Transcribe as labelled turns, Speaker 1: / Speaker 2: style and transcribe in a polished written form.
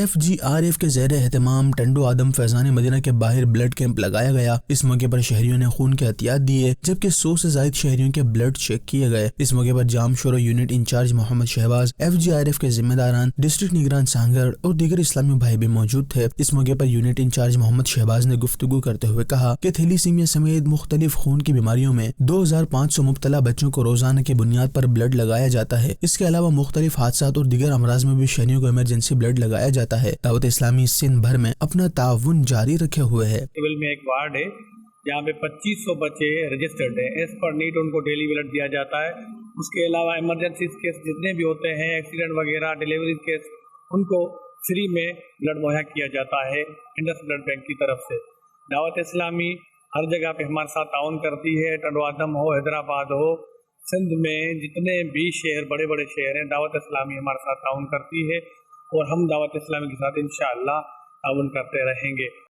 Speaker 1: FGRF کے زیر اہتمام ٹنڈو آدم فیضان مدینہ کے باہر بلڈ کیمپ لگایا گیا۔ اس موقع پر شہریوں نے خون کے عطیات دیے، جبکہ 100 سے زائد شہریوں کے بلڈ چیک کیے گئے۔ اس موقع پر جام شورا یونٹ انچارج محمد شہباز، FGRF کے ذمہ داران، ڈسٹرکٹ نگران سانگڑ اور دیگر اسلامی بھائی بھی موجود تھے۔ اس موقع پر یونٹ انچارج محمد شہباز نے گفتگو کرتے ہوئے کہا کہ تھیلیسیمیا سمیت مختلف خون کی بیماریوں میں 2500 مبتلا بچوں کو روزانہ کی بنیاد پر بلڈ لگایا جاتا ہے۔ اس کے علاوہ مختلف حادثات اور دیگر امراض میں بھی شہریوں کو ایمرجنسی بلڈ لگایا جاتا ہے۔ دعوت اسلامی سندھ بھر میں اپنا تعاون جاری رکھے ہوئے ہے۔
Speaker 2: میں ایک وارڈ ہے جہاں پہ 2500 بچے رجسٹرڈ ہیں، ایز پر نیڈ ان کو ڈیلی بلڈ دیا جاتا ہے۔ اس کے علاوہ ایمرجنسی کیس جتنے بھی ہوتے ہیں، ایکسیڈنٹ وغیرہ، ڈیلیوری کیس، ان کو فری میں بلڈ مہیا کیا جاتا ہے انڈس بلڈ بینک کی طرف سے۔ دعوت اسلامی ہر جگہ پہ ہمارے ساتھ تعاون کرتی ہے، ٹنڈو آدم ہو، حیدرآباد ہو، سندھ میں جتنے بھی شہر بڑے بڑے شہر ہیں، دعوت اسلامی ہمارے ساتھ تعاون کرتی ہے اور ہم دعوت اسلامی کے ساتھ انشاءاللہ تعاون کرتے رہیں گے۔